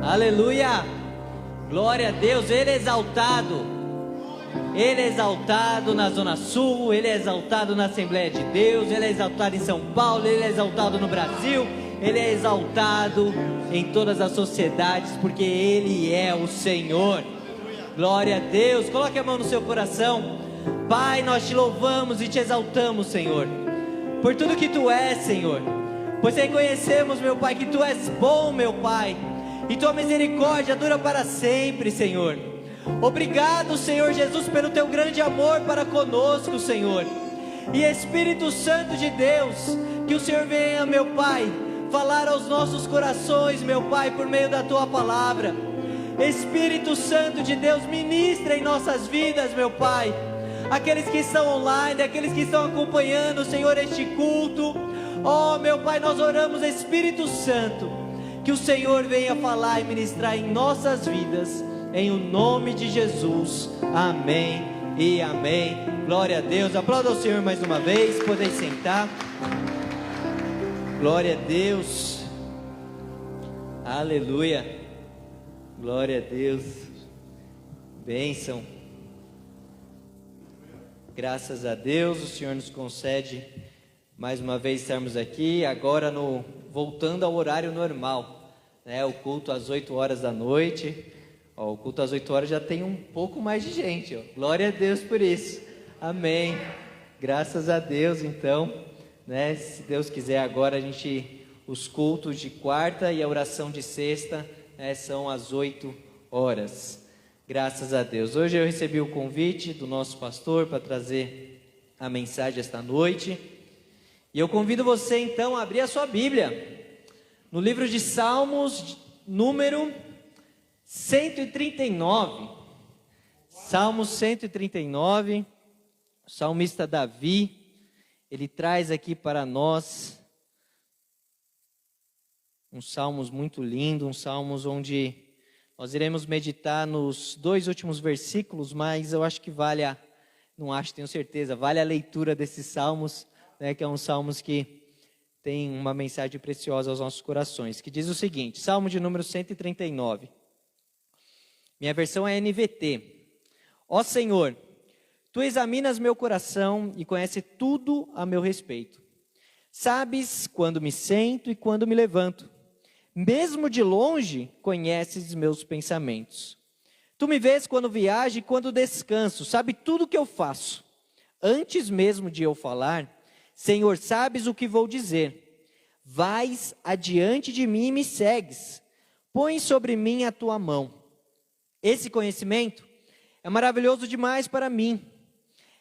Aleluia! Glória a Deus, Ele é exaltado. Ele é exaltado na Zona Sul, Ele é exaltado na Assembleia de Deus, Ele é exaltado em São Paulo, Ele é exaltado no Brasil, Ele é exaltado em todas as sociedades, porque Ele é o Senhor. Glória a Deus. Coloque a mão no seu coração. Pai, nós te louvamos e te exaltamos, Senhor, por tudo que Tu és, Senhor. Pois reconhecemos, meu Pai, que Tu és bom, meu Pai, e Tua misericórdia dura para sempre, Senhor. Obrigado, Senhor Jesus, pelo Teu grande amor para conosco, Senhor. E Espírito Santo de Deus, que o Senhor venha, meu Pai, falar aos nossos corações, meu Pai, por meio da Tua palavra. Espírito Santo de Deus, ministra em nossas vidas, meu Pai. Aqueles que estão online, aqueles que estão acompanhando, Senhor, este culto. Oh, meu Pai, nós oramos, Espírito Santo, que o Senhor venha falar e ministrar em nossas vidas, em o nome de Jesus. Amém e amém. Glória a Deus. Aplauda o Senhor mais uma vez. Podem sentar. Glória a Deus. Aleluia. Glória a Deus. Bênção. Graças a Deus, o Senhor nos concede mais uma vez estarmos aqui, agora voltando ao horário normal, né? O culto às 8 horas da noite. O culto às 8 horas já tem um pouco mais de gente, ó. Glória a Deus por isso. Amém. Graças a Deus, então, né? Se Deus quiser, agora os cultos de quarta e a oração de sexta, né, são às 8 horas. Graças a Deus. Hoje eu recebi o convite do nosso pastor para trazer a mensagem esta noite. E eu convido você então a abrir a sua Bíblia no livro de Salmos, número 139. Salmos 139. O salmista Davi, ele traz aqui para nós uns salmos muito lindos, uns salmos onde nós iremos meditar nos 2 últimos versículos, mas eu acho que tenho certeza, vale a leitura desses salmos, né, que é um salmos que tem uma mensagem preciosa aos nossos corações, que diz o seguinte, Salmo de número 139. Minha versão é NVT. Ó Senhor, Tu examinas meu coração e conheces tudo a meu respeito. Sabes quando me sento e quando me levanto. Mesmo de longe, conheces meus pensamentos. Tu me vês quando viajo e quando descanso, sabe tudo o que eu faço. Antes mesmo de eu falar, Senhor, sabes o que vou dizer. Vais adiante de mim e me segues. Põe sobre mim a tua mão. Esse conhecimento é maravilhoso demais para mim.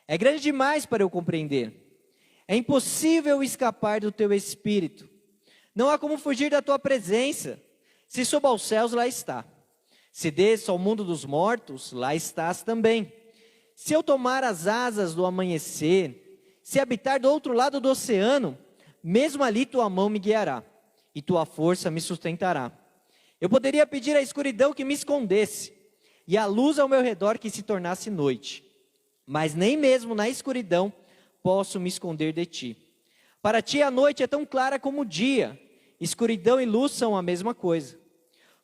É grande demais para eu compreender. É impossível escapar do teu espírito. Não há como fugir da tua presença. Se subo aos céus, lá está. Se desço ao mundo dos mortos, lá estás também. Se eu tomar as asas do amanhecer, se habitar do outro lado do oceano, mesmo ali tua mão me guiará, e tua força me sustentará. Eu poderia pedir à escuridão que me escondesse, e à luz ao meu redor que se tornasse noite. Mas nem mesmo na escuridão posso me esconder de ti. Para ti a noite é tão clara como o dia. Escuridão e luz são a mesma coisa.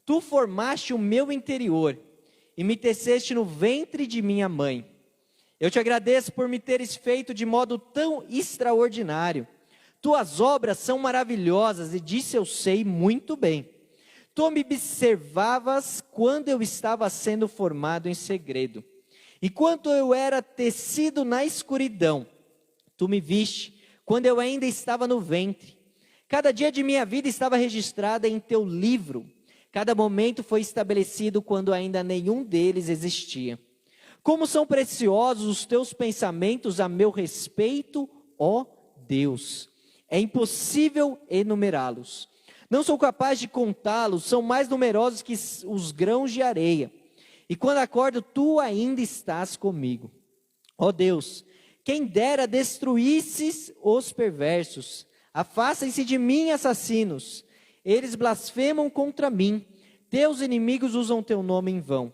Tu formaste o meu interior e me teceste no ventre de minha mãe. Eu te agradeço por me teres feito de modo tão extraordinário. Tuas obras são maravilhosas e disso eu sei muito bem. Tu me observavas quando eu estava sendo formado em segredo. E quando eu era tecido na escuridão, tu me viste quando eu ainda estava no ventre. Cada dia de minha vida estava registrada em teu livro. Cada momento foi estabelecido quando ainda nenhum deles existia. Como são preciosos os teus pensamentos a meu respeito, ó Deus. É impossível enumerá-los. Não sou capaz de contá-los, são mais numerosos que os grãos de areia. E quando acordo, tu ainda estás comigo. Ó Deus, quem dera destruísses os perversos. Afastem-se de mim, assassinos. Eles blasfemam contra mim. Teus inimigos usam teu nome em vão.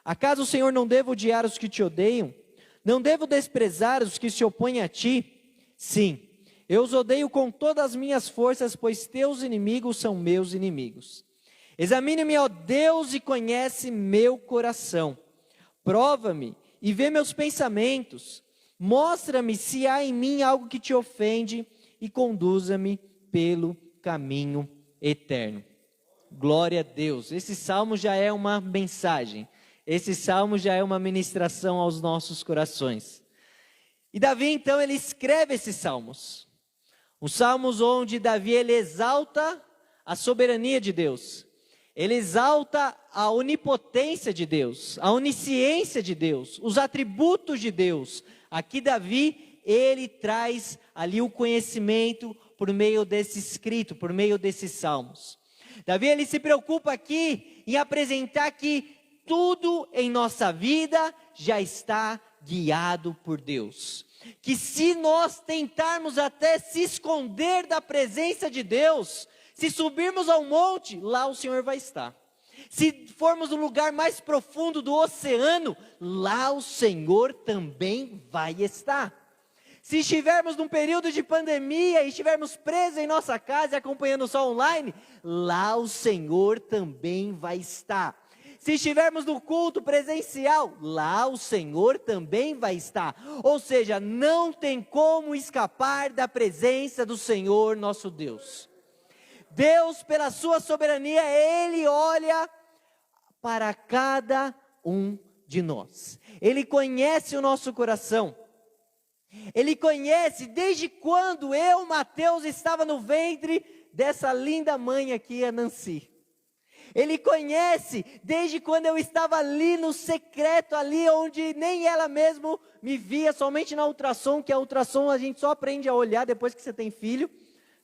Acaso o Senhor não deve odiar os que te odeiam? Não devo desprezar os que se opõem a ti? Sim, eu os odeio com todas as minhas forças, pois teus inimigos são meus inimigos. Examine-me, ó Deus, e conhece meu coração. Prova-me e vê meus pensamentos. Mostra-me se há em mim algo que te ofende e conduza-me pelo caminho eterno. Glória a Deus. Esse salmo já é uma mensagem. Esse salmo já é uma ministração aos nossos corações. E Davi, então, ele escreve esses salmos. Os salmos onde Davi, ele exalta a soberania de Deus. Ele exalta a onipotência de Deus, a onisciência de Deus, os atributos de Deus. Aqui Davi, ele traz ali o conhecimento por meio desse escrito, por meio desses salmos. Davi, ele se preocupa aqui em apresentar que tudo em nossa vida já está guiado por Deus. Que se nós tentarmos até se esconder da presença de Deus, se subirmos ao monte, lá o Senhor vai estar. Se formos no lugar mais profundo do oceano, lá o Senhor também vai estar. Se estivermos num período de pandemia e estivermos presos em nossa casa e acompanhando só online, lá o Senhor também vai estar. Se estivermos no culto presencial, lá o Senhor também vai estar. Ou seja, não tem como escapar da presença do Senhor nosso Deus. Deus, pela sua soberania, Ele olha para cada um de nós. Ele conhece o nosso coração. Ele conhece desde quando eu, Mateus, estava no ventre dessa linda mãe aqui, a Nancy. Ele conhece desde quando eu estava ali no secreto, ali onde nem ela mesmo me via, somente na ultrassom, que a ultrassom a gente só aprende a olhar depois que você tem filho.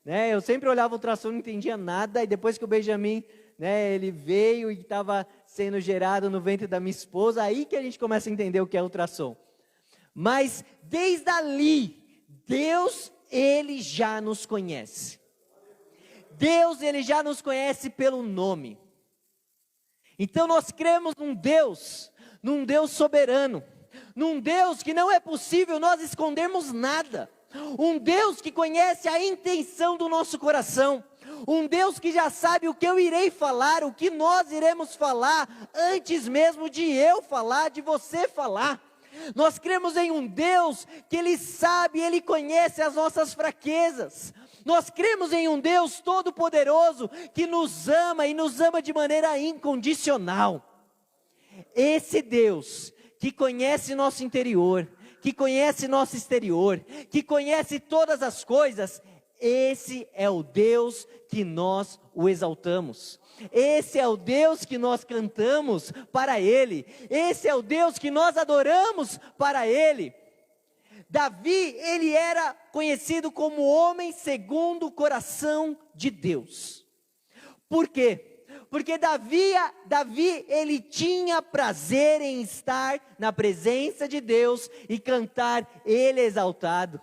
Né? Eu sempre olhava o ultrassom, não entendia nada, e depois que o Benjamin, né, ele veio e estava sendo gerado no ventre da minha esposa, aí que a gente começa a entender o que é ultrassom. Mas desde ali, Deus, Ele já nos conhece. Deus, Ele já nos conhece pelo nome. Então nós cremos num Deus soberano, num Deus que não é possível nós escondermos nada. Um Deus que conhece a intenção do nosso coração. Um Deus que já sabe o que eu irei falar, o que nós iremos falar, antes mesmo de eu falar, de você falar. Nós cremos em um Deus que Ele sabe, Ele conhece as nossas fraquezas. Nós cremos em um Deus todo-poderoso que nos ama e nos ama de maneira incondicional. Esse Deus que conhece nosso interior, que conhece nosso exterior, que conhece todas as coisas, esse é o Deus que nós o exaltamos. Esse é o Deus que nós cantamos para Ele. Esse é o Deus que nós adoramos para Ele. Davi, ele era conhecido como homem segundo o coração de Deus. Por quê? Porque Davi, ele tinha prazer em estar na presença de Deus e cantar Ele exaltado.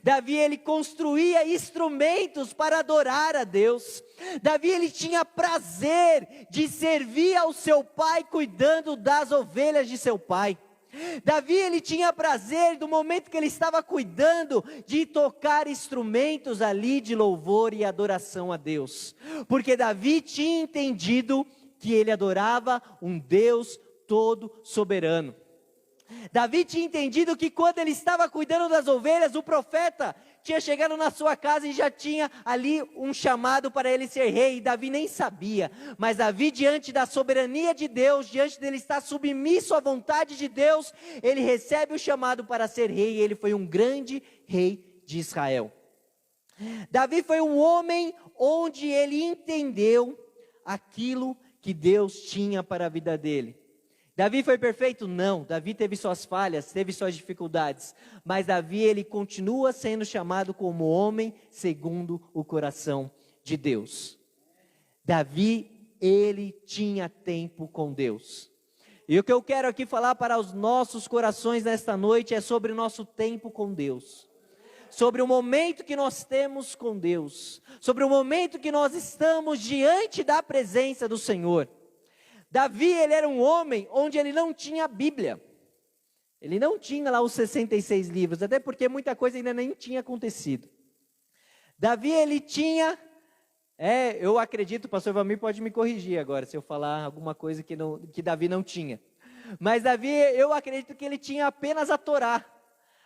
Davi, ele construía instrumentos para adorar a Deus. Davi, ele tinha prazer de servir ao seu pai, cuidando das ovelhas de seu pai. Davi, ele tinha prazer do momento que ele estava cuidando de tocar instrumentos ali de louvor e adoração a Deus. Porque Davi tinha entendido que ele adorava um Deus todo soberano. Davi tinha entendido que quando ele estava cuidando das ovelhas, o profeta tinha chegado na sua casa e já tinha ali um chamado para ele ser rei, e Davi nem sabia, mas Davi, diante da soberania de Deus, diante dele estar submisso à vontade de Deus, ele recebe o chamado para ser rei, e ele foi um grande rei de Israel. Davi foi um homem onde ele entendeu aquilo que Deus tinha para a vida dele. Davi foi perfeito? Não. Davi teve suas falhas, teve suas dificuldades. Mas Davi, ele continua sendo chamado como homem segundo o coração de Deus. Davi, ele tinha tempo com Deus. E o que eu quero aqui falar para os nossos corações nesta noite é sobre o nosso tempo com Deus. Sobre o momento que nós temos com Deus. Sobre o momento que nós estamos diante da presença do Senhor. Davi, ele era um homem onde ele não tinha a Bíblia. Ele não tinha lá os 66 livros, até porque muita coisa ainda nem tinha acontecido. Davi, ele tinha Eu acredito, o pastor Valmir pode me corrigir agora, se eu falar alguma coisa que Davi não tinha. Mas Davi, eu acredito que ele tinha apenas a Torá,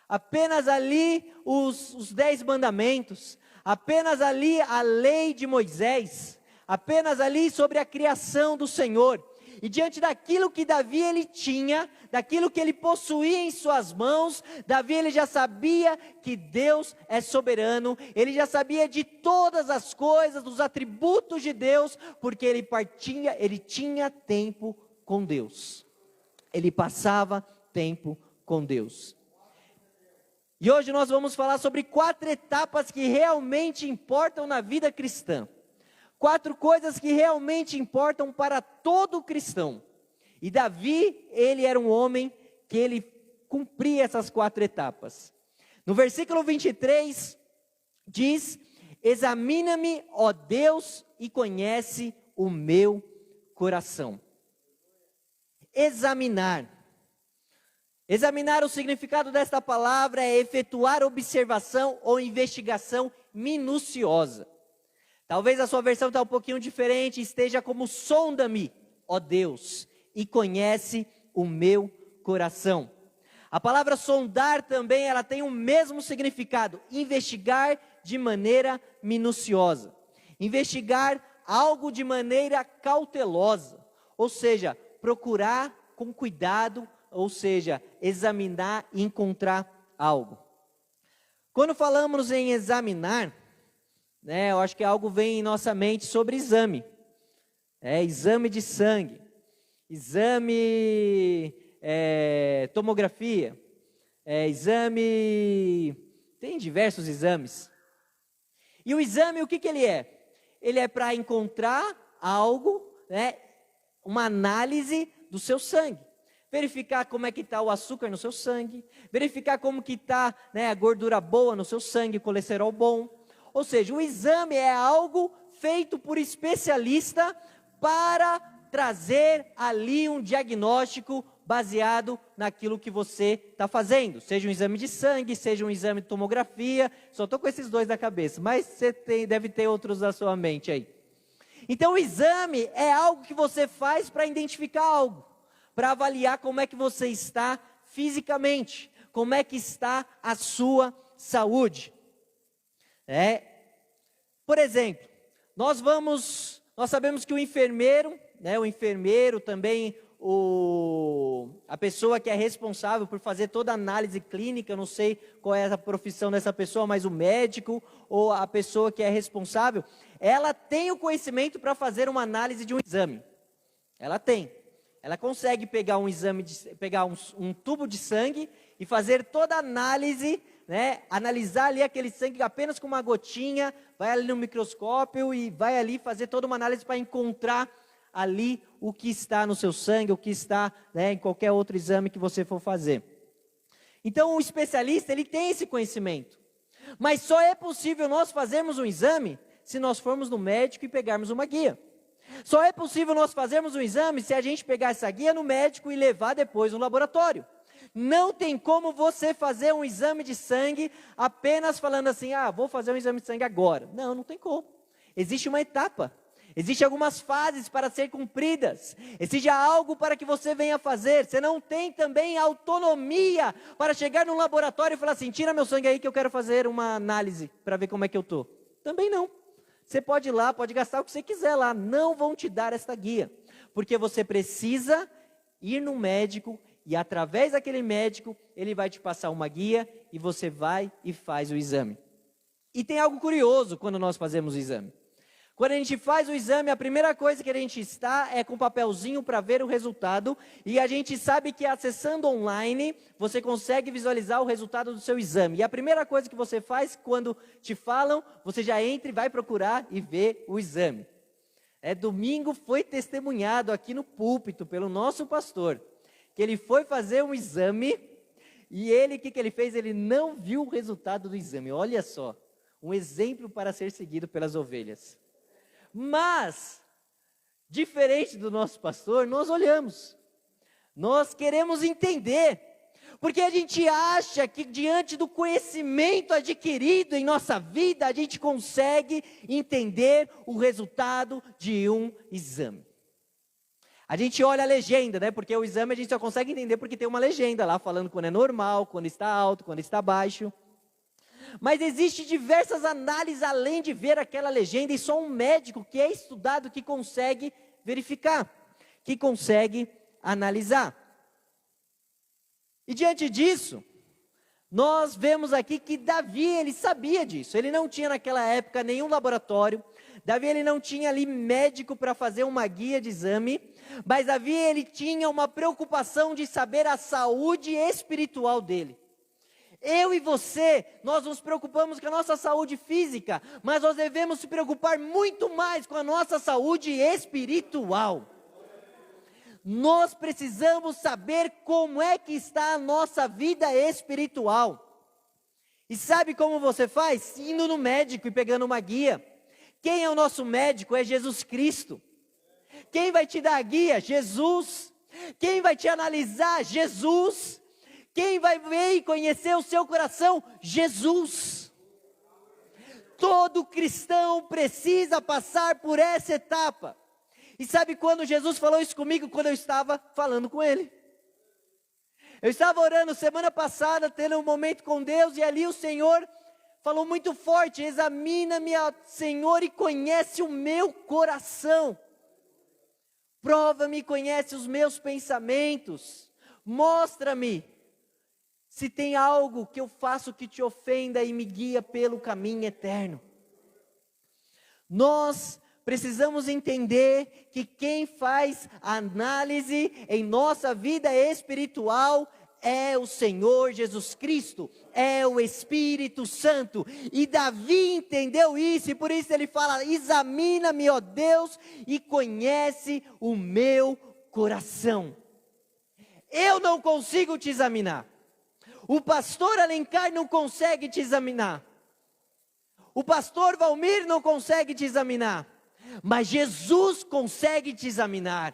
apenas ali os 10 mandamentos, apenas ali a lei de Moisés, apenas ali sobre a criação do Senhor. E diante daquilo que Davi ele tinha, daquilo que ele possuía em suas mãos, Davi ele já sabia que Deus é soberano, ele já sabia de todas as coisas, dos atributos de Deus, porque ele tinha tempo com Deus. Ele passava tempo com Deus. E hoje nós vamos falar sobre 4 etapas que realmente importam na vida cristã. 4 coisas que realmente importam para todo cristão. E Davi, ele era um homem que ele cumpria essas 4 etapas. No versículo 23, diz: examina-me, ó Deus, e conhece o meu coração. Examinar. Examinar, o significado desta palavra é efetuar observação ou investigação minuciosa. Talvez a sua versão está um pouquinho diferente, esteja como: sonda-me, ó Deus, e conhece o meu coração. A palavra sondar também, ela tem o mesmo significado: investigar de maneira minuciosa. Investigar algo de maneira cautelosa, ou seja, procurar com cuidado, ou seja, examinar e encontrar algo. Quando falamos em examinar, eu acho que algo vem em nossa mente sobre exame. Exame de sangue, exame, tomografia, exame, tem diversos exames. E o exame, o que ele é? Ele é para encontrar algo, uma análise do seu sangue. Verificar como é que está o açúcar no seu sangue, verificar como que está a gordura boa no seu sangue, o colesterol bom. Ou seja, o exame é algo feito por especialista para trazer ali um diagnóstico baseado naquilo que você está fazendo. Seja um exame de sangue, seja um exame de tomografia. Só estou com esses 2 na cabeça, mas você deve ter outros na sua mente aí. Então o exame é algo que você faz para identificar algo, para avaliar como é que você está fisicamente, como é que está a sua saúde. Por exemplo, nós sabemos que o enfermeiro também, a pessoa que é responsável por fazer toda a análise clínica, eu não sei qual é a profissão dessa pessoa, mas o médico ou a pessoa que é responsável, ela tem o conhecimento para fazer uma análise de um exame. Ela consegue pegar um tubo de sangue e fazer toda a análise, analisar ali aquele sangue apenas com uma gotinha, vai ali no microscópio e vai ali fazer toda uma análise para encontrar ali o que está no seu sangue, o que está em qualquer outro exame que você for fazer. Então o especialista, ele tem esse conhecimento, mas só é possível nós fazermos um exame se nós formos no médico e pegarmos uma guia. Só é possível nós fazermos um exame se a gente pegar essa guia no médico e levar depois no laboratório. Não tem como você fazer um exame de sangue apenas falando assim: vou fazer um exame de sangue agora. Não tem como. Existe uma etapa. Existem algumas fases para ser cumpridas. Exige algo para que você venha fazer. Você não tem também autonomia para chegar no laboratório e falar assim: tira meu sangue aí que eu quero fazer uma análise para ver como é que eu estou. Também não. Você pode ir lá, pode gastar o que você quiser lá. Não vão te dar esta guia. Porque você precisa ir no médico e através daquele médico, ele vai te passar uma guia e você vai e faz o exame. E tem algo curioso quando nós fazemos o exame. Quando a gente faz o exame, a primeira coisa que a gente está é com um papelzinho para ver o resultado. E a gente sabe que acessando online, você consegue visualizar o resultado do seu exame. E a primeira coisa que você faz quando te falam, você já entra e vai procurar e vê o exame. Domingo foi testemunhado aqui no púlpito pelo nosso pastor, que ele foi fazer um exame e o que ele fez? Ele não viu o resultado do exame. Olha só, um exemplo para ser seguido pelas ovelhas. Mas, diferente do nosso pastor, nós olhamos, nós queremos entender, Porque a gente acha que diante do conhecimento adquirido em nossa vida, a gente consegue entender o resultado de um exame. A gente olha a legenda, né? Porque o exame a gente só consegue entender porque tem uma legenda lá falando quando é normal, quando está alto, quando está baixo. Mas existem diversas análises além de ver aquela legenda, e só um médico que é estudado que consegue verificar, que consegue analisar. E diante disso, nós vemos aqui que Davi, ele sabia disso. Ele não tinha naquela época nenhum laboratório. Davi, ele não tinha ali médico para fazer uma guia de exame. Mas Davi, ele tinha uma preocupação de saber a saúde espiritual dele. Eu e você, nós nos preocupamos com a nossa saúde física, mas nós devemos se preocupar muito mais com a nossa saúde espiritual. Nós precisamos saber como é que está a nossa vida espiritual. E sabe como você faz? Indo no médico e pegando uma guia. Quem é o nosso médico? É Jesus Cristo. Quem vai te dar a guia? Jesus. Quem vai te analisar? Jesus. Quem vai ver e conhecer o seu coração? Jesus. Todo cristão precisa passar por essa etapa. E sabe quando Jesus falou isso comigo? Quando eu estava falando com Ele. Eu estava orando semana passada, tendo um momento com Deus, e ali o Senhor falou muito forte: examina-me, Senhor, e conhece o meu coração. Prova-me e conhece os meus pensamentos. Mostra-me se tem algo que eu faço que te ofenda e me guia pelo caminho eterno. Nós precisamos entender que quem faz análise em nossa vida espiritual é o Senhor Jesus Cristo, é o Espírito Santo. E Davi entendeu isso, e por isso ele fala: examina-me, ó Deus, e conhece o meu coração. Eu não consigo te examinar. O pastor Alencar não consegue te examinar. O pastor Valmir não consegue te examinar. Mas Jesus consegue te examinar.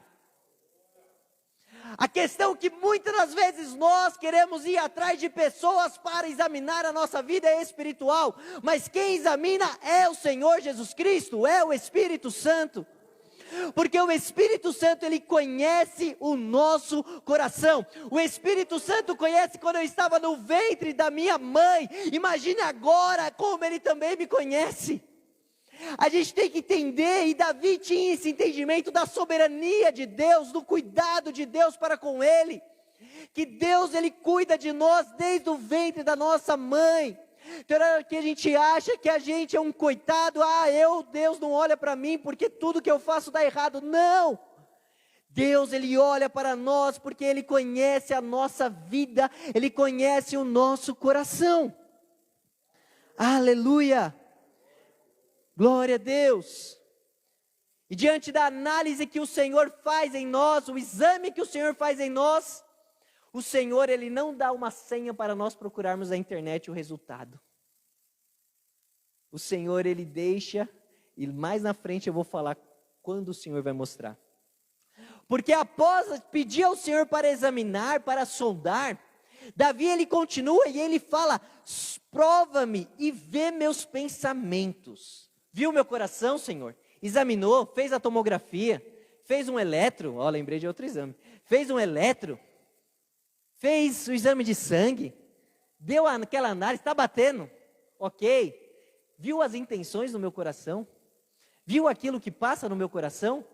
A questão é que muitas das vezes nós queremos ir atrás de pessoas para examinar a nossa vida espiritual, mas quem examina é o Senhor Jesus Cristo, é o Espírito Santo. Porque o Espírito Santo, ele conhece o nosso coração. O Espírito Santo conhece quando eu estava no ventre da minha mãe. Imagine agora como ele também me conhece. A gente tem que entender, e Davi tinha esse entendimento da soberania de Deus, do cuidado de Deus para com ele. Que Deus, ele cuida de nós desde o ventre da nossa mãe. Tem hora que a gente acha que a gente é um coitado. Deus não olha para mim porque tudo que eu faço dá errado. Não! Deus, ele olha para nós porque ele conhece a nossa vida, ele conhece o nosso coração. Aleluia! Glória a Deus. E diante da análise que o Senhor faz em nós, o exame que o Senhor faz em nós, o Senhor, ele não dá uma senha para nós procurarmos na internet o resultado. O Senhor, ele deixa, e mais na frente eu vou falar quando o Senhor vai mostrar. Porque após pedir ao Senhor para examinar, para sondar, Davi, ele continua e ele fala: prova-me e vê meus pensamentos. Viu meu coração, Senhor? Examinou, fez a tomografia, fez um eletro, lembrei de outro exame, fez um eletro, fez o exame de sangue, deu aquela análise, está batendo, ok, viu as intenções no meu coração, viu aquilo que passa no meu coração.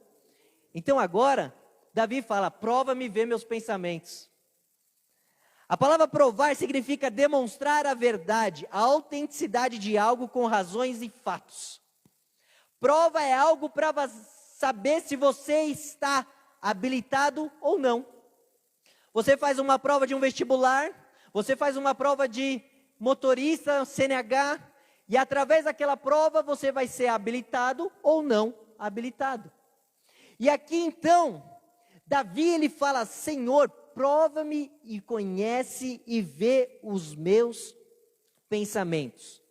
Então agora, Davi fala: prova-me e vê meus pensamentos. A palavra provar significa demonstrar a verdade, a autenticidade de algo com razões e fatos. Prova é algo para saber se você está habilitado ou não. Você faz uma prova de um vestibular, você faz uma prova de motorista, CNH, e através daquela prova você vai ser habilitado ou não habilitado. E aqui então, Davi, ele fala: Senhor, prova-me e conhece e vê os meus pensamentos.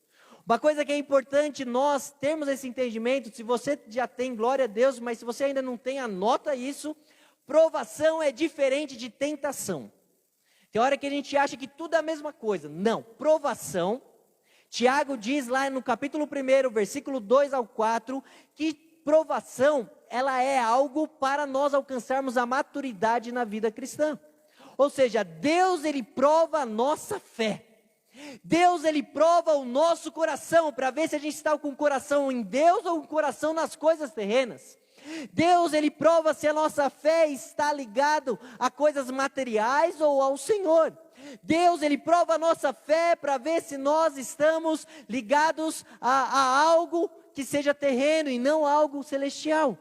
Uma coisa que é importante nós termos esse entendimento, se você já tem, glória a Deus, mas se você ainda não tem, anota isso: provação é diferente de tentação. Tem hora que a gente acha que tudo é a mesma coisa. Não, provação. Tiago diz lá no capítulo 1, versículo 2 ao 4, que provação, ela é algo para nós alcançarmos a maturidade na vida cristã. Ou seja, Deus, Ele prova a nossa fé. Deus, Ele prova o nosso coração, para ver se a gente está com o coração em Deus ou o coração nas coisas terrenas. Deus, Ele prova se a nossa fé está ligado a coisas materiais ou ao Senhor. Deus, Ele prova a nossa fé para ver se nós estamos ligados a algo que seja terreno e não algo celestial.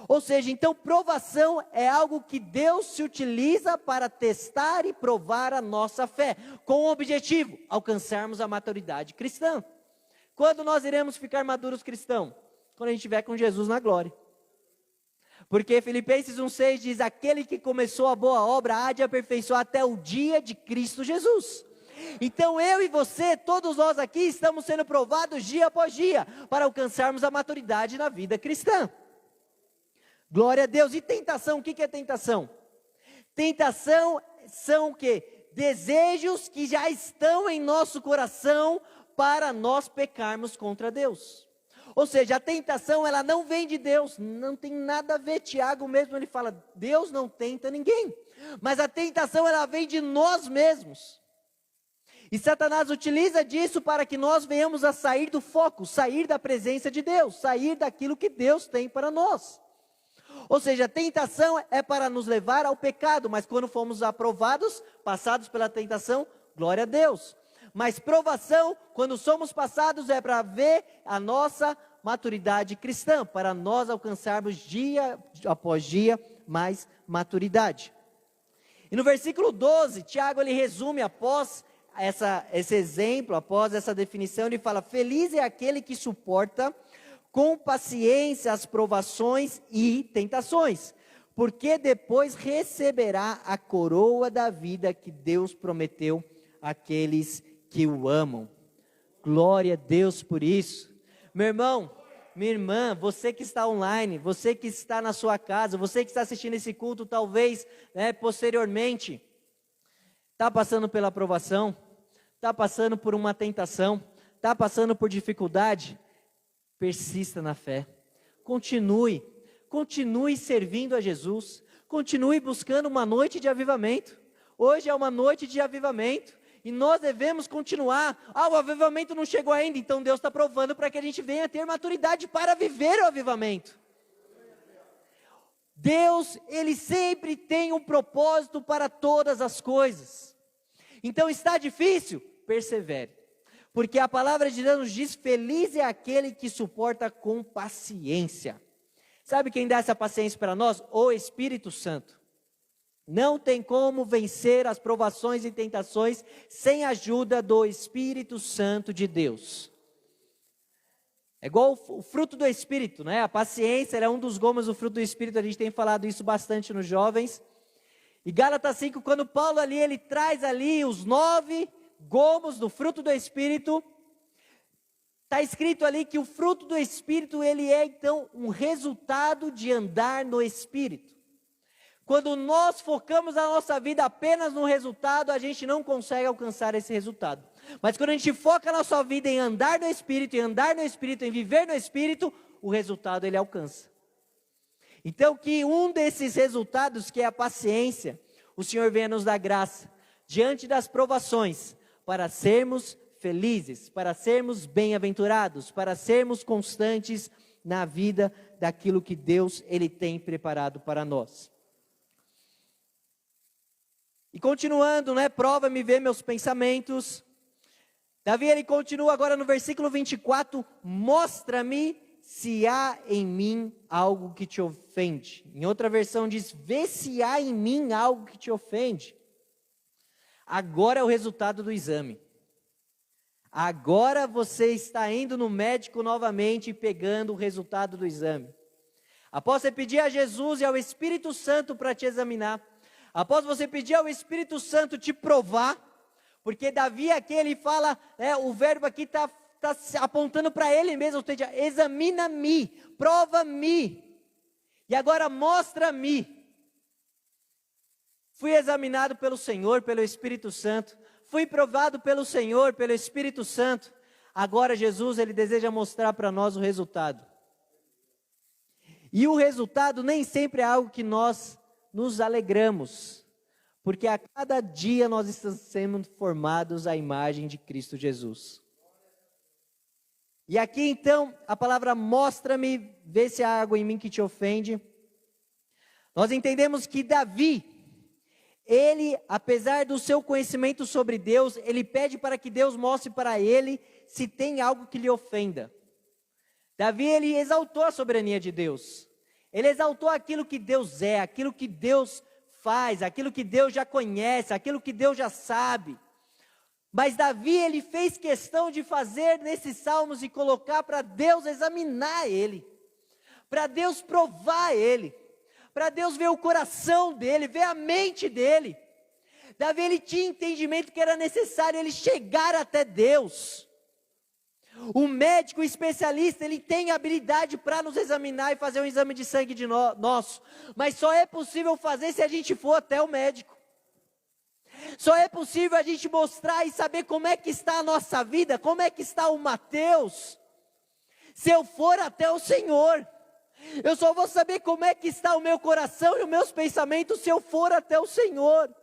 Ou seja, então provação é algo que Deus se utiliza para testar e provar a nossa fé, com o objetivo, alcançarmos a maturidade cristã. Quando nós iremos ficar maduros cristãos? Quando a gente estiver com Jesus na glória. Porque Filipenses 1,6 diz, aquele que começou a boa obra há de aperfeiçoar até o dia de Cristo Jesus. Então eu e você, todos nós aqui, estamos sendo provados dia após dia, para alcançarmos a maturidade na vida cristã. Glória a Deus. E tentação, o que é tentação? Tentação são o quê? Desejos que já estão em nosso coração para nós pecarmos contra Deus. Ou seja, a tentação, ela não vem de Deus, não tem nada a ver. Tiago mesmo, ele fala, Deus não tenta ninguém. Mas a tentação, ela vem de nós mesmos. E Satanás utiliza disso para que nós venhamos a sair do foco, sair da presença de Deus, sair daquilo que Deus tem para nós. Ou seja, a tentação é para nos levar ao pecado, mas quando fomos aprovados, passados pela tentação, glória a Deus. Mas provação, quando somos passados, é para ver a nossa maturidade cristã, para nós alcançarmos dia após dia mais maturidade. E no versículo 12, Tiago, ele resume após esse exemplo, após essa definição, ele fala, feliz é aquele que suporta com paciência as provações e tentações, porque depois receberá a coroa da vida que Deus prometeu àqueles que o amam. Glória a Deus por isso. Meu irmão, minha irmã, você que está online, você que está na sua casa, você que está assistindo esse culto, talvez, posteriormente, está passando pela provação, está passando por uma tentação, está passando por dificuldade, persista na fé, continue servindo a Jesus, continue buscando uma noite de avivamento. Hoje é uma noite de avivamento, e nós devemos continuar. O avivamento não chegou ainda, então Deus está provando para que a gente venha ter maturidade para viver o avivamento. Deus, Ele sempre tem um propósito para todas as coisas. Então está difícil? Persevere. Porque a palavra de Deus nos diz, feliz é aquele que suporta com paciência. Sabe quem dá essa paciência para nós? O Espírito Santo. Não tem como vencer as provações e tentações sem a ajuda do Espírito Santo de Deus. É igual o fruto do Espírito, né? A paciência é um dos gomos do fruto do Espírito, a gente tem falado isso bastante nos jovens. E Gálatas 5, quando Paulo ali, ele traz ali os 9 gomos do fruto do Espírito, está escrito ali que o fruto do Espírito, ele é então um resultado de andar no Espírito. Quando nós focamos a nossa vida apenas no resultado, a gente não consegue alcançar esse resultado. Mas quando a gente foca a nossa vida em andar no Espírito, em viver no Espírito, o resultado ele alcança. Então que um desses resultados, que é a paciência, o Senhor venha nos dar graça, diante das provações, para sermos felizes, para sermos bem-aventurados, para sermos constantes na vida daquilo que Deus ele tem preparado para nós. E continuando, prova-me ver meus pensamentos. Davi, ele continua agora no versículo 24, mostra-me se há em mim algo que te ofende. Em outra versão diz, vê se há em mim algo que te ofende. Agora é o resultado do exame. Agora você está indo no médico novamente e pegando o resultado do exame. Após você pedir a Jesus e ao Espírito Santo para te examinar, após você pedir ao Espírito Santo te provar, porque Davi aqui ele fala, o verbo aqui está apontando para ele mesmo, ou seja, examina-me, prova-me, e agora mostra-me fui examinado pelo Senhor, pelo Espírito Santo, fui provado pelo Senhor, pelo Espírito Santo. Agora Jesus, ele deseja mostrar para nós o resultado. E o resultado nem sempre é algo que nós nos alegramos, porque a cada dia nós estamos sendo formados à imagem de Cristo Jesus. E aqui então, a palavra mostra-me, vê se há algo em mim que te ofende. Nós entendemos que Davi, ele, apesar do seu conhecimento sobre Deus, ele pede para que Deus mostre para ele se tem algo que lhe ofenda. Davi, ele exaltou a soberania de Deus. Ele exaltou aquilo que Deus é, aquilo que Deus faz, aquilo que Deus já conhece, aquilo que Deus já sabe. Mas Davi, ele fez questão de fazer nesses salmos e colocar para Deus examinar ele, para Deus provar ele, para Deus ver o coração dele, ver a mente dele. Davi, ele tinha entendimento que era necessário ele chegar até Deus. O médico especialista, ele tem habilidade para nos examinar e fazer um exame de sangue de nosso, mas só é possível fazer se a gente for até o médico. Só é possível a gente mostrar e saber como é que está a nossa vida, como é que está o Mateus, se eu for até o Senhor. Eu só vou saber como é que está o meu coração e os meus pensamentos se eu for até o Senhor.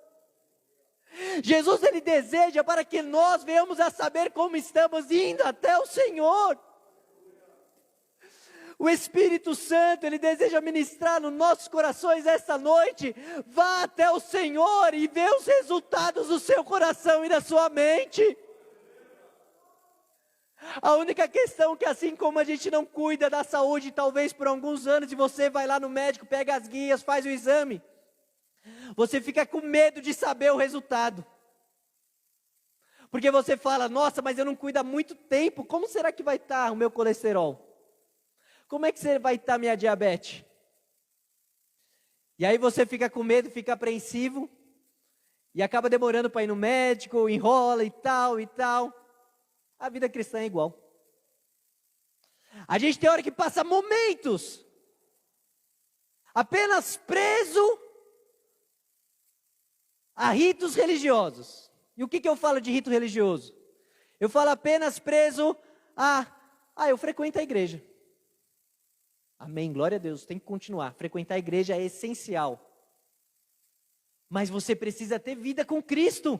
Jesus, ele deseja para que nós venhamos a saber como estamos indo até o Senhor. O Espírito Santo, ele deseja ministrar nos nossos corações esta noite. Vá até o Senhor e vê os resultados do seu coração e da sua mente. A única questão é que assim como a gente não cuida da saúde, talvez por alguns anos, e você vai lá no médico, pega as guias, faz o exame, você fica com medo de saber o resultado. Porque você fala, nossa, mas eu não cuido há muito tempo, como será que vai estar o meu colesterol? Como é que vai estar a minha diabetes? E aí você fica com medo, fica apreensivo, e acaba demorando para ir no médico, enrola e tal e tal. A vida cristã é igual. A gente tem hora que passa momentos apenas preso a ritos religiosos. E o que eu falo de rito religioso? Eu falo apenas preso eu frequento a igreja. Amém, glória a Deus, tem que continuar. Frequentar a igreja é essencial. Mas você precisa ter vida com Cristo.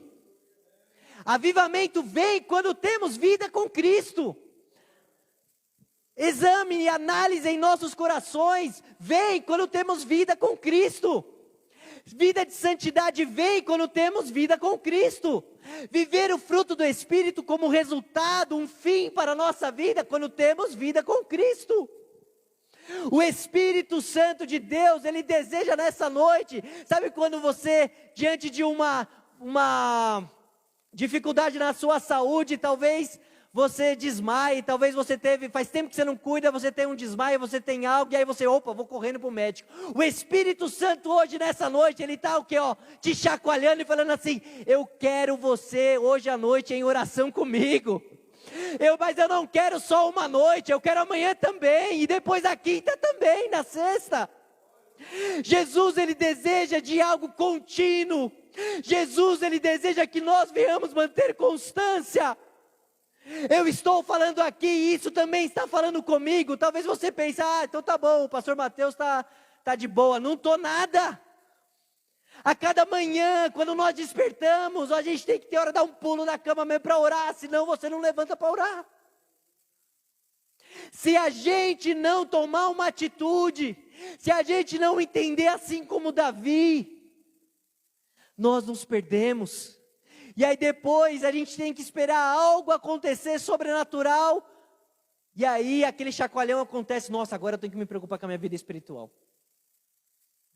Avivamento vem quando temos vida com Cristo. Exame e análise em nossos corações vem quando temos vida com Cristo. Vida de santidade vem quando temos vida com Cristo. Viver o fruto do Espírito como resultado, um fim para a nossa vida, quando temos vida com Cristo. O Espírito Santo de Deus, ele deseja nessa noite, sabe quando você, diante de uma dificuldade na sua saúde, talvez você desmaie, talvez você faz tempo que você não cuida, você tem um desmaio, você tem algo, e aí você, vou correndo para o médico. O Espírito Santo hoje, nessa noite, ele está te chacoalhando e falando assim, eu quero você hoje à noite em oração comigo. Mas eu não quero só uma noite, eu quero amanhã também, e depois a quinta também, na sexta. Jesus, ele deseja de algo contínuo. Jesus, ele deseja que nós venhamos manter constância. Eu estou falando aqui, e isso também está falando comigo. Talvez você pense, então tá bom, o pastor Mateus tá de boa. Não estou nada. A cada manhã, quando nós despertamos, a gente tem que ter hora de dar um pulo na cama mesmo para orar, senão você não levanta para orar. Se a gente não tomar uma atitude, se a gente não entender assim como Davi, nós nos perdemos. E aí depois a gente tem que esperar algo acontecer sobrenatural, e aí aquele chacoalhão acontece, nossa, agora eu tenho que me preocupar com a minha vida espiritual.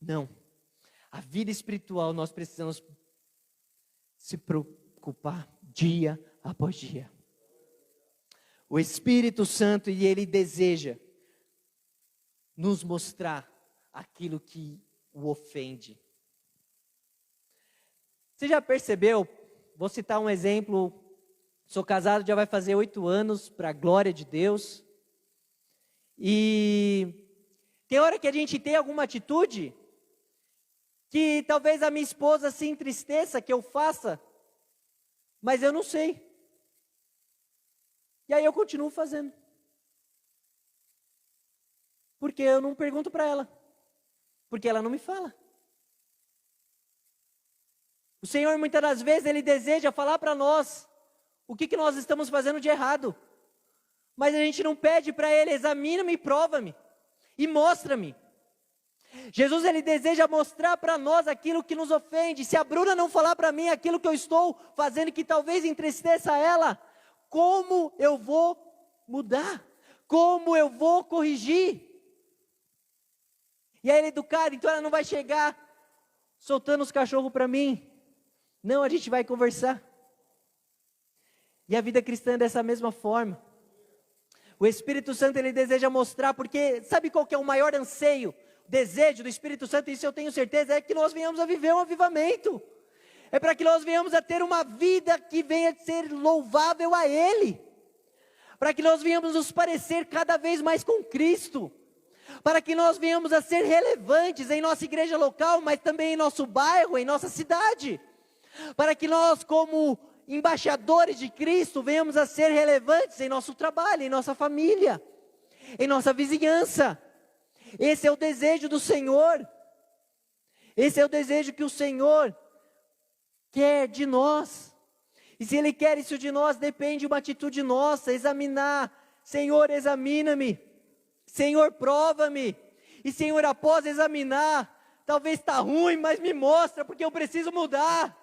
Não. A vida espiritual nós precisamos se preocupar dia após dia. O Espírito Santo, e ele deseja nos mostrar aquilo que o ofende. Você já percebeu? Vou citar um exemplo. Sou casado, já vai fazer 8 anos, para a glória de Deus. E tem hora que a gente tem alguma atitude que talvez a minha esposa se entristeça que eu faça, mas eu não sei. E aí eu continuo fazendo. Porque eu não pergunto para ela. Porque ela não me fala. O Senhor muitas das vezes Ele deseja falar para nós o que nós estamos fazendo de errado. Mas a gente não pede para Ele, examina-me e prova-me. E mostra-me. Jesus, Ele deseja mostrar para nós aquilo que nos ofende. Se a Bruna não falar para mim aquilo que eu estou fazendo, que talvez entristeça ela, como eu vou mudar? Como eu vou corrigir? E aí ela é educada, então ela não vai chegar soltando os cachorros para mim. Não, a gente vai conversar. E a vida cristã é dessa mesma forma. O Espírito Santo, Ele deseja mostrar, porque sabe qual que é o maior anseio? Desejo do Espírito Santo, isso eu tenho certeza, é que nós venhamos a viver um avivamento. É para que nós venhamos a ter uma vida que venha a ser louvável a Ele. Para que nós venhamos nos parecer cada vez mais com Cristo. Para que nós venhamos a ser relevantes em nossa igreja local, mas também em nosso bairro, em nossa cidade. Para que nós, como embaixadores de Cristo, venhamos a ser relevantes em nosso trabalho, em nossa família, em nossa vizinhança. Esse é o desejo do Senhor. Esse é o desejo que o Senhor quer de nós. E se Ele quer isso de nós, depende de uma atitude nossa, examinar. Senhor, examina-me. Senhor, prova-me. E Senhor, após examinar, talvez está ruim, mas me mostra, porque eu preciso mudar.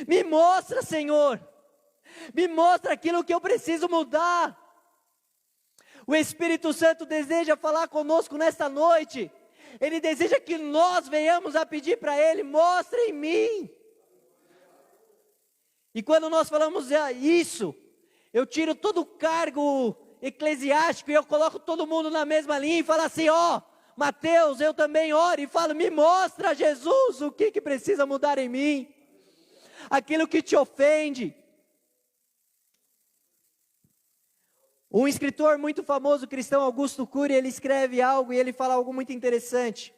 Me mostra, Senhor. Me mostra aquilo que eu preciso mudar. O Espírito Santo deseja falar conosco nesta noite. Ele deseja que nós venhamos a pedir para Ele, mostre em mim. E quando nós falamos isso, eu tiro todo o cargo eclesiástico e eu coloco todo mundo na mesma linha e falo assim, Mateus, eu também oro e falo, me mostra, Jesus, o que precisa mudar em mim. Aquilo que te ofende. Um escritor muito famoso cristão, Augusto Cury, ele escreve algo e ele fala algo muito interessante.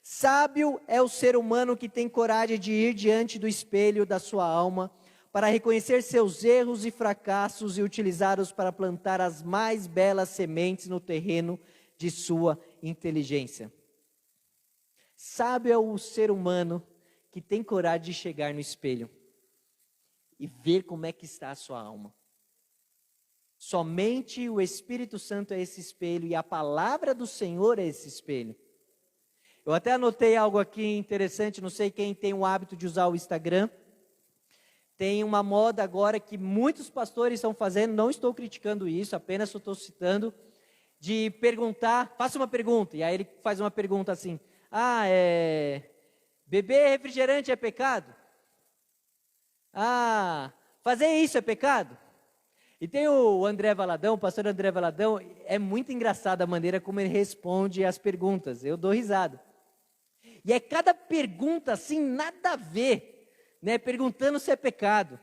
Sábio é o ser humano que tem coragem de ir diante do espelho da sua alma para reconhecer seus erros e fracassos e utilizá-los para plantar as mais belas sementes no terreno de sua inteligência. Sábio é o ser humano que tem coragem de chegar no espelho e ver como é que está a sua alma. Somente o Espírito Santo é esse espelho e a palavra do Senhor é esse espelho. Eu até anotei algo aqui interessante, não sei quem tem o hábito de usar o Instagram. Tem uma moda agora que muitos pastores estão fazendo, não estou criticando isso, apenas estou citando, de perguntar, faça uma pergunta, e aí ele faz uma pergunta assim, beber refrigerante é pecado? Fazer isso é pecado? E tem o André Valadão, o pastor André Valadão, é muito engraçada a maneira como ele responde as perguntas, eu dou risada. E é cada pergunta assim, nada a ver, né, perguntando se é pecado.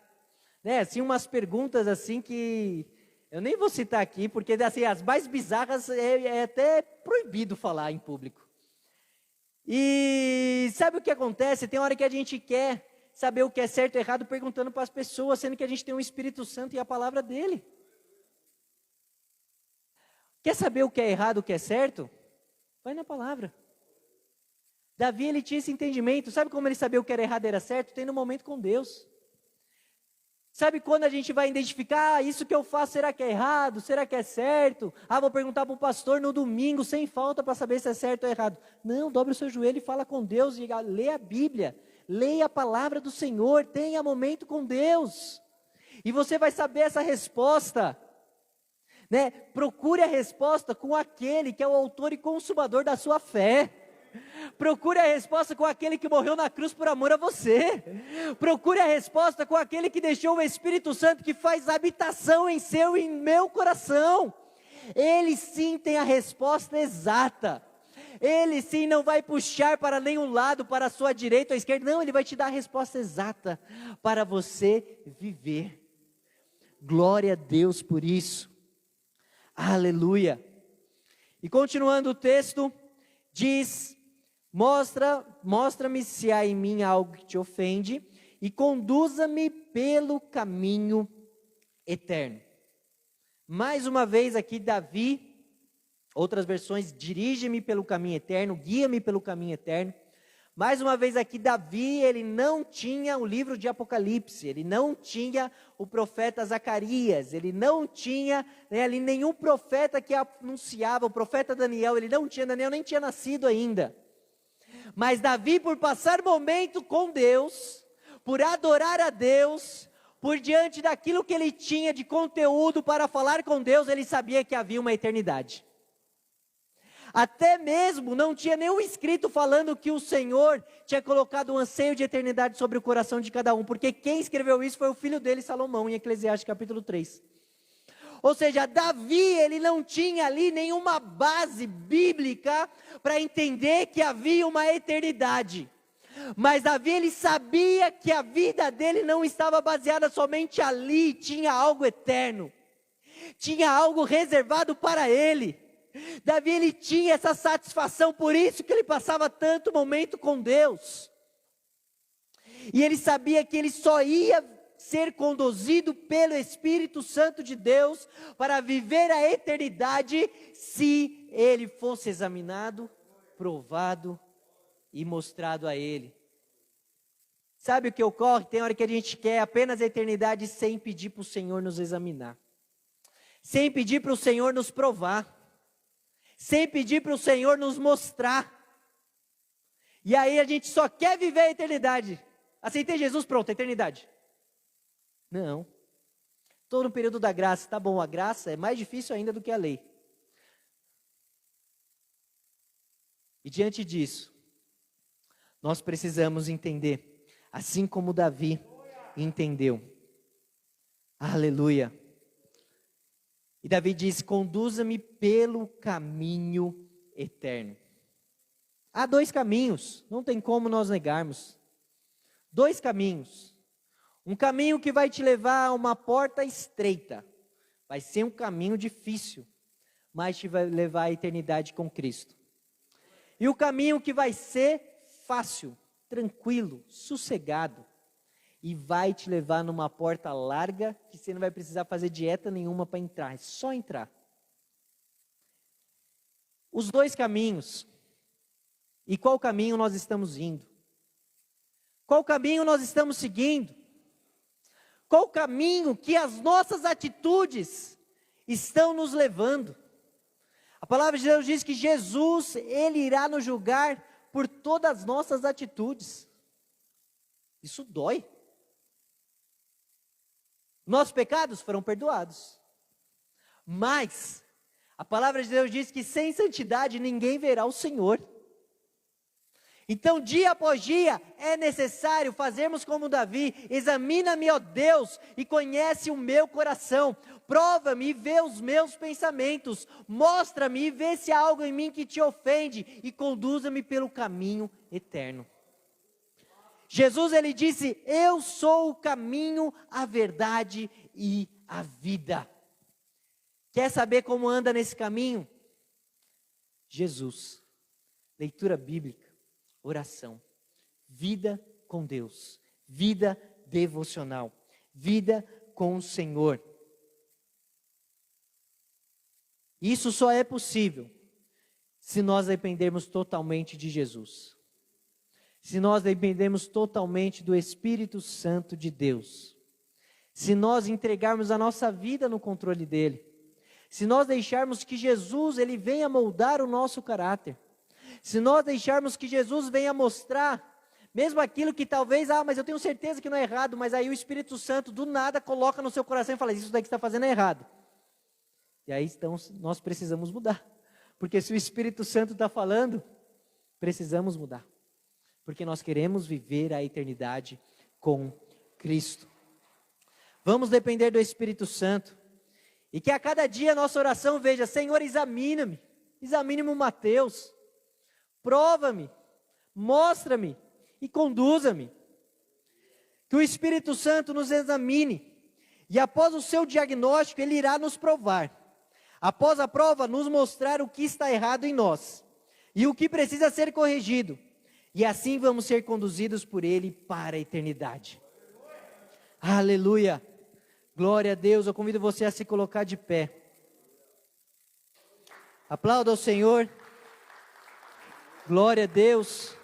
Né, assim, umas perguntas assim que eu nem vou citar aqui, porque assim, as mais bizarras é até proibido falar em público. E sabe o que acontece? Tem hora que a gente quer saber o que é certo e errado perguntando para as pessoas, sendo que a gente tem o Espírito Santo e a palavra dele. Quer saber o que é errado, o que é certo? Vai na palavra. Davi, ele tinha esse entendimento. Sabe como ele sabia o que era errado e era certo? Tem no momento com Deus. Sabe quando a gente vai identificar, isso que eu faço, será que é errado? Será que é certo? Vou perguntar para o pastor no domingo, sem falta, para saber se é certo ou errado. Não, dobre o seu joelho e fala com Deus, e lê a Bíblia. Leia a palavra do Senhor, tenha momento com Deus. E você vai saber essa resposta. Né? Procure a resposta com aquele que é o autor e consumador da sua fé. Procure a resposta com aquele que morreu na cruz por amor a você. Procure a resposta com aquele que deixou o Espírito Santo que faz habitação em seu e em meu coração. Ele sim tem a resposta exata. Ele sim não vai puxar para nenhum lado, para a sua direita ou esquerda. Não, ele vai te dar a resposta exata para você viver. Glória a Deus por isso. Aleluia. E continuando o texto, diz Mostra-me se há em mim algo que te ofende e conduza-me pelo caminho eterno. Mais uma vez aqui Davi, outras versões, dirige-me pelo caminho eterno, guia-me pelo caminho eterno. Mais uma vez aqui Davi, ele não tinha o livro de Apocalipse, ele não tinha o profeta Zacarias, ele não tinha ali nenhum profeta que anunciava, o profeta Daniel, Daniel nem tinha nascido ainda. Mas Davi, por passar momento com Deus, por adorar a Deus, por diante daquilo que ele tinha de conteúdo para falar com Deus, ele sabia que havia uma eternidade. Até mesmo não tinha nenhum escrito falando que o Senhor tinha colocado um anseio de eternidade sobre o coração de cada um, porque quem escreveu isso foi o filho dele, Salomão, em Eclesiastes capítulo 3. Ou seja, Davi, ele não tinha ali nenhuma base bíblica para entender que havia uma eternidade. Mas Davi, ele sabia que a vida dele não estava baseada somente ali, tinha algo eterno. Tinha algo reservado para ele. Davi, ele tinha essa satisfação, por isso que ele passava tanto momento com Deus. E ele sabia que ele só ia ser conduzido pelo Espírito Santo de Deus para viver a eternidade se ele fosse examinado, provado e mostrado a ele. Sabe o que ocorre? Tem hora que a gente quer apenas a eternidade sem pedir para o Senhor nos examinar, sem pedir para o Senhor nos provar, sem pedir para o Senhor nos mostrar. E aí a gente só quer viver a eternidade. Aceitei Jesus, pronto, a eternidade. Não. Estou no período da graça, tá bom, a graça é mais difícil ainda do que a lei. E diante disso, nós precisamos entender, assim como Davi entendeu. Aleluia. E Davi diz: conduza-me pelo caminho eterno. Há dois caminhos, não tem como nós negarmos. Dois caminhos. Um caminho que vai te levar a uma porta estreita. Vai ser um caminho difícil, mas te vai levar à eternidade com Cristo. E o caminho que vai ser fácil, tranquilo, sossegado. E vai te levar numa porta larga, que você não vai precisar fazer dieta nenhuma para entrar, é só entrar. Os dois caminhos. E qual caminho nós estamos indo? Qual caminho nós estamos seguindo? Qual caminho que as nossas atitudes estão nos levando? A palavra de Deus diz que Jesus, Ele irá nos julgar por todas as nossas atitudes. Isso dói. Nossos pecados foram perdoados. Mas a palavra de Deus diz que sem santidade ninguém verá o Senhor. Então, dia após dia, é necessário fazermos como Davi: examina-me, ó Deus, e conhece o meu coração, prova-me e vê os meus pensamentos, mostra-me e vê se há algo em mim que te ofende, e conduza-me pelo caminho eterno. Jesus, ele disse: eu sou o caminho, a verdade e a vida. Quer saber como anda nesse caminho? Jesus, leitura bíblica, oração, vida com Deus, vida devocional, vida com o Senhor. Isso só é possível se nós dependermos totalmente de Jesus. Se nós dependermos totalmente do Espírito Santo de Deus. Se nós entregarmos a nossa vida no controle dele. Se nós deixarmos que Jesus, ele venha moldar o nosso caráter. Se nós deixarmos que Jesus venha mostrar, mesmo aquilo que talvez, mas eu tenho certeza que não é errado, mas aí o Espírito Santo do nada coloca no seu coração e fala: isso daí que você está fazendo é errado. E aí então nós precisamos mudar. Porque se o Espírito Santo está falando, precisamos mudar. Porque nós queremos viver a eternidade com Cristo. Vamos depender do Espírito Santo. E que a cada dia a nossa oração veja: Senhor, examina-me. Examine-me o Mateus. Prova-me, mostra-me e conduza-me. Que o Espírito Santo nos examine. E após o seu diagnóstico, ele irá nos provar. Após a prova, nos mostrar o que está errado em nós. E o que precisa ser corrigido. E assim vamos ser conduzidos por Ele para a eternidade. Aleluia. Glória a Deus. Eu convido você a se colocar de pé. Aplauda ao Senhor. Glória a Deus.